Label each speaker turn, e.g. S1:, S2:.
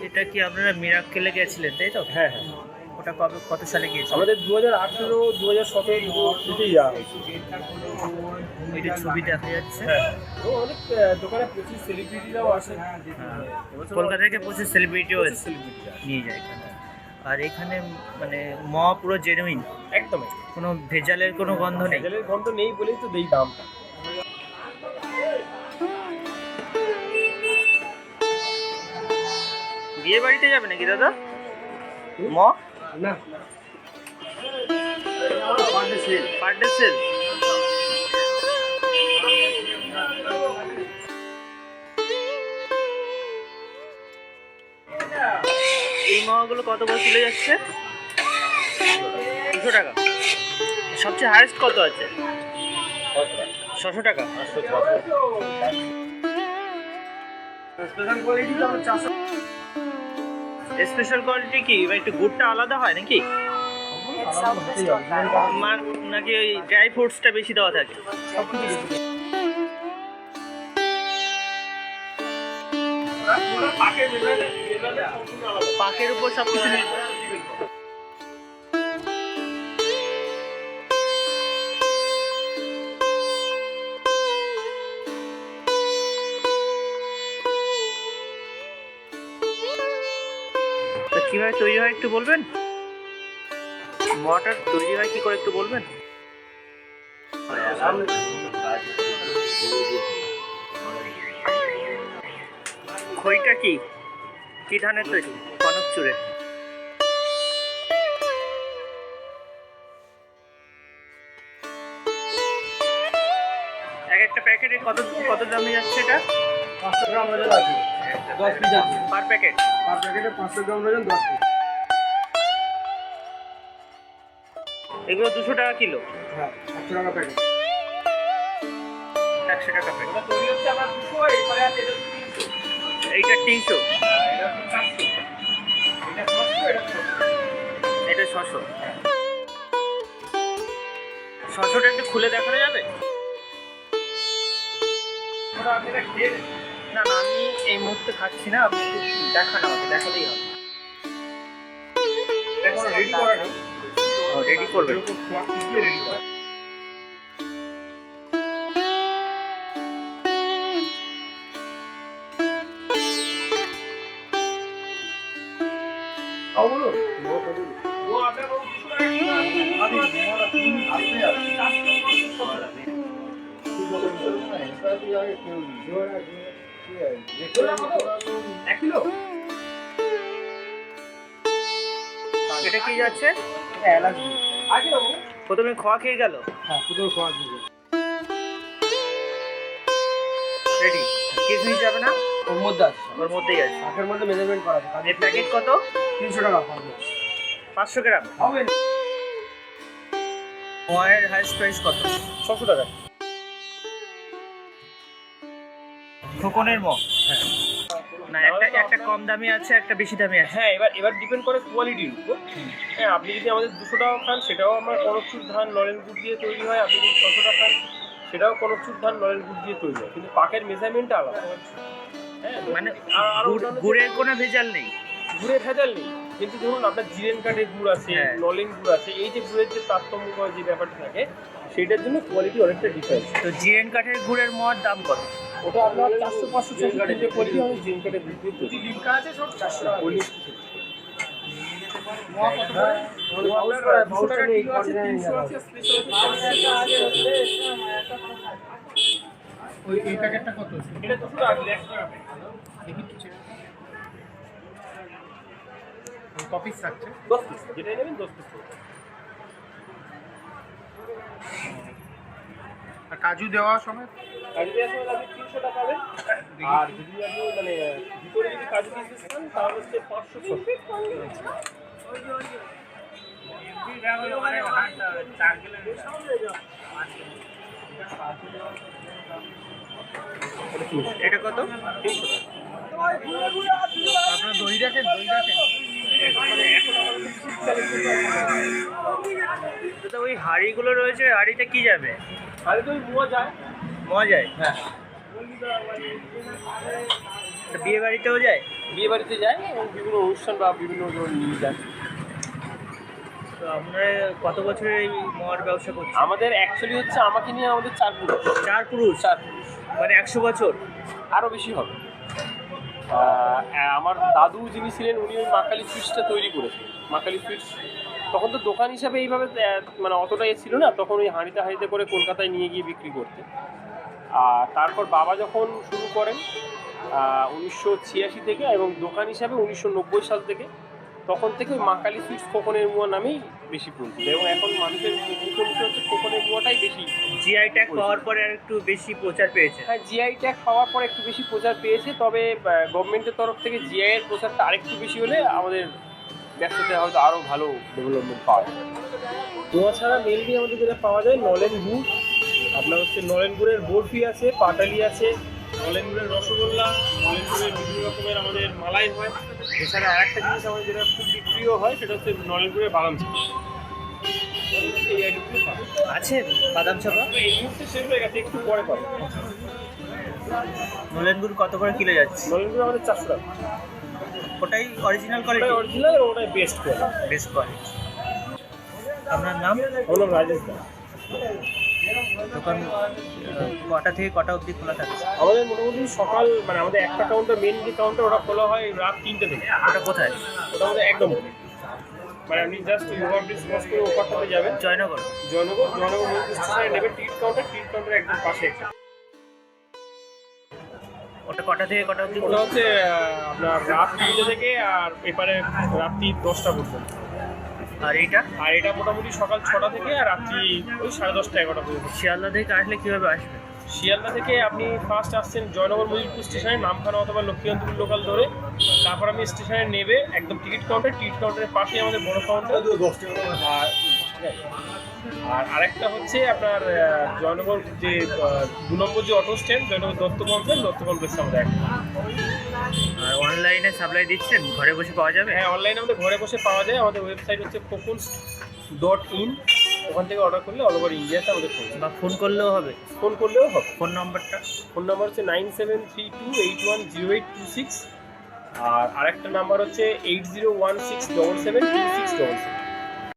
S1: এটা কি আপনারা মিরাক্কেলে গেছিলেন তাই তো?
S2: হ্যাঁ হ্যাঁ,
S1: ওটা কবে কত সালে গিয়েছিলেন?
S2: আমাদের 2018, 2017 থেকেই যাওয়া হয়েছে।
S1: এটা ছবি দেখা যাচ্ছে।
S2: হ্যাঁ, তো অনেক দোকানে প্রচুর সেলিব্রিটিরাও আসে।
S1: কলকাতা থেকে প্রচুর সেলিব্রিটিও এসে
S2: সেলিব্রিটিরা
S1: নিয়ে যায় এখানে। আর এখানে মানে ম পুরো জেনুইন,
S2: একদম
S1: কোনো ভেজালের কোনো গন্ধ নেই।
S2: ভেজালের গন্ধ নেই বলেই তো দেই দামটা।
S1: বিয়ে বাড়িতে যাবে নাকি দাদা? ম
S2: না,
S1: পার্টে সেল। এই মাগুলো কত করে চলে যাচ্ছে? 200 টাকা। সবচেয়ে হাইয়েস্ট কত আছে? 600 টাকা। স্পেশাল কোয়ালিটি কি একটু গুড়টা আলাদা হয় নাকি? নাকি ওই ড্রাই ফ্রুটসটা বেশি দেওয়া থাকে? পাকের উপর সবকিছু কিভাবে তৈরি হয় একটু বলবেন? মটর তৈরি হয় কি করে একটু বলবেন? খইটা কি কি ধানের তৈরি? কনক চুরে। এক একটা প্যাকেটে কত কত দামে যাচ্ছে এটা?
S2: 500 গ্রাম ওজন আছে, 10 পিস আছে
S1: পার প্যাকেট।
S2: পার প্যাকেটে 500 গ্রাম ওজন, 10 পিস।
S1: এগুলো 200 টাকা কিলো।
S2: হ্যাঁ, 100 টাকা প্যাকেট।
S1: 100 টাকা প্যাকেট।
S2: এটা তৈরি হচ্ছে আমার 200, এরপরে আছে এটা 300।
S1: এইটা 300,
S2: এটা 400, এটা 500, এটা 600।
S1: এটা 600। 600টা একটু খুলে দেখানো যাবে?
S2: ওটা আপনি এটা খেয়ে দেখুন।
S1: না না, আমি এই মুহূর্তে খাচ্ছি না, আপনি একটু দেখানো, আমাকে দেখালেই হবে।
S2: এখন রেডি করা নেই,
S1: রেডি করবেন?
S2: এরকম খোয়া দিয়ে রেডি করা। তাও বলুন, ও আপনার বাবু 200 টাকা কিলো এক কিলো।
S1: এটা কি যাচ্ছে?
S2: এলাচ আছে বাবু।
S1: প্রথমে খোয়া খেয়ে গেল।
S2: হ্যাঁ, পুরো খোয়া দিয়ে
S1: রেডি। কিসমিস যাবে না?
S2: ওর মধ্যে আছে,
S1: ওর মধ্যেই আছে।
S2: শাকের মধ্যে মেজারমেন্ট করা আছে।
S1: এর প্যাকেট কত?
S2: 300 টাকা পাবে।
S1: 500 গ্রাম।
S2: হবে
S1: মোয়ের হাইস্ট প্রাইস কত?
S2: 600 টাকা।
S1: খোকনের মগ।
S2: হ্যাঁ
S1: না, একটা একটা কম দামি আছে, একটা বেশি দামি আছে।
S2: হ্যাঁ, এবার ডিপেন্ড করে কোয়ালিটির উপর। হ্যাঁ, আপনি যদি আমাদের 200 টাকা খান, সেটাও আমার কনকচুর ধান নলেন গুড় দিয়ে তৈরি হয়। আপনি যদি 600 টাকা খান, সেটাও কনকচুর ধান নলেন গুড় দিয়ে তৈরি হয়, কিন্তু পাকের মেজারমেন্টটা আলাদা। হ্যাঁ,
S1: মানে
S2: আর
S1: গুড়ের কোনো ভেজাল নেই।
S2: গুড়ের ভেজাল নেই, কিন্তু ধরুন আপনার জিরেন কাঠের গুড় আছে,
S1: হ্যাঁ।
S2: নলেন গুড় আছে, এই যে গুড়ের যে তারতম্য যে ব্যাপারটা থাকে, সেইটার জন্য কোয়ালিটি অনেকটা ডিফারেন্স।
S1: তো জিরেন কাঠের গুড়ের মদ দাম কত?
S2: ওটা আপনার 400, 500, 600 যে কোয়ালিটি হয়, জিরেন কাঠের গুড় দিয়ে তৈরি। লিঙ্কা আছে সব 400 টাকা। এই প্যাকেটটা কত? এটা 200 টাকা, 100 টাকা কপি থাকছে 10 পিস, যেটাই নেবেন 10 পিস।
S3: আর কাজু দেওয়ার সময়
S2: কাজু দেওয়ার সময় আপনি 300 টাকা পাবেন, আর যদি আপনি মানে ভিতরে যদি কাজু পিস খান তাহলে হচ্ছে 500, 600।
S1: এটা কত?
S3: আপনারা দই রাখেন, দই রাখেন।
S1: তো ওই হাঁড়িগুলো রয়েছে, হাঁড়িতে কি যাবে?
S2: তাহলে তো ওই মোয়া যায়।
S1: মোয়া যায়?
S2: হ্যাঁ।
S1: বিয়ে বাড়িতেও যায়?
S2: বিয়ে বাড়িতে যায় এবং বিভিন্ন অনুষ্ঠান বা বিভিন্ন জন নিয়ে যায়।
S1: তো আপনারা কত বছরের এই মদ ব্যবসা করছেন?
S2: আমাদের অ্যাকচুয়ালি হচ্ছে আমাকে নিয়ে আমাদের 4 পুরুষ।
S1: 4 পুরুষ?
S2: 4 পুরুষ,
S1: মানে 100 বছর?
S2: আরও বেশি হবে। আমার দাদু যিনি ছিলেন উনি ওই মা কালী সুইটসটা তৈরি করেছিলেন। মা কালী সুইটস তখন তো দোকান হিসাবে এইভাবে মানে অতটা ছিল না, তখন ওই হাঁড়িতে করে কলকাতায় নিয়ে গিয়ে বিক্রি করতে। আর তারপর বাবা যখন শুরু করেন 1986 থেকে, এবং দোকান হিসাবে 1990 সাল থেকে, তখন থেকে ওই মা কালী সুইটস খোকনের মুয়া নামেই বেশি পরিচিত, এবং এখন মানুষের মুখে হচ্ছে খোকনের মুয়াটাই বেশি।
S1: জিআই ট্যাগ পাওয়ার পরে আর একটু বেশি প্রচার পেয়েছে।
S2: হ্যাঁ, জিআই ট্যাগ পাওয়ার পর একটু বেশি প্রচার পেয়েছে, তবে গভর্নমেন্টের তরফ থেকে জিআই এর প্রচারটা আরেকটু বেশি হলে আমাদের ব্যবসাতে হয়তো আরও ভালো ডেভেলপমেন্ট পাওয়া যায়। নোয়া ছাড়া মেনলি আমাদের যেটা পাওয়া যায় নলেন গুড়, আপনার হচ্ছে নলেন গুড়ের বরফি আছে, পাটালি আছে, নলেন গুড়ের রসগোল্লা, নলেন গুড়ের বিভিন্ন রকমের আমাদের মালাই হয়। এছাড়া আরেকটা জিনিস আমাদের যেটা খুব বিক্রিও হয় সেটা হচ্ছে নলেন গুড়ের বাদাম চাপা। এই আইটেমগুলো পাবে।
S1: আছে বাদাম চাপা?
S2: এই মুহূর্তে শেষ হয়ে গেছে, একটু পরে পাবে।
S1: নলেন গুড় কত করে কিলো যাচ্ছে?
S2: নলেন গুড় আমাদের 400 টাকা।
S1: ওটাই অরিজিনাল কোয়ালিটি?
S2: ওটাই অরিজিনাল, ওটাই বেস্ট কোয়ালিটি।
S1: Best quality. আপনার নাম?
S2: আমার নাম রাজেশ দাস।
S1: দোকান কটা থেকে কটা অবধি খোলা থাকে?
S2: আমাদের মোটামুটি সকাল, মানে আমাদের একটা কাউন্টার, মেন যে কাউন্টার, ওটা খোলা হয় রাত 3টে থেকে।
S1: ওটা কোথায়?
S2: ওটা আমাদের একদম, মানে আপনি জাস্ট ওভারব্রিজ ক্রস করে ওপারটাতে যাবেন,
S1: জয়নগর?
S2: জয়নগর মহিলা স্টেশনে নেবেন টিকিট কাউন্টার একদম পাশে একটা।
S1: ওটা কটা থেকে কটা অবধি?
S2: ওটা হচ্ছে আপনার রাত 3টে থেকে আর এপারে রাত্রি 10টা পর্যন্ত।
S1: আর এইটা?
S2: আর এটা মোটামুটি সকাল 6টা থেকে আর রাত্রি ওই 10:30 11টা পর্যন্ত।
S1: শিয়ালদা থেকে আসলে কীভাবে আসবে?
S2: শিয়ালদা থেকে আপনি ফার্স্ট আসছেন জয়নগর মজিলপুর স্টেশনে, নামখানা অথবা লক্ষ্মীকান্তপুর লোকাল ধরে, তারপর আপনি স্টেশনে নেবে একদম টিকিট কাউন্টারের পাশেই আমাদের বড় কাউন্টার। আর আরেকটা হচ্ছে আপনার জয়নগর যে 2 নম্বর যে auto stand, Joynagar Dutta complex আমাদের একটা।
S1: আর অনলাইনে সাপ্লাই দিচ্ছেন? ঘরে বসে পাওয়া যাবে?
S2: হ্যাঁ, অনলাইনে আমাদের ঘরে বসে পাওয়া যায়। আমাদের ওয়েবসাইট হচ্ছে cocoons.in, ওখান থেকে অর্ডার করলে অল ওভার ইন্ডিয়াতে আমাদের পৌঁছে।
S1: বা ফোন করলেও হবে?
S2: ফোন করলেও হবে।
S1: ফোন নম্বরটা?
S2: ফোন নাম্বার হচ্ছে 9732810826, আর আরেকটা নাম্বার হচ্ছে 8016772677।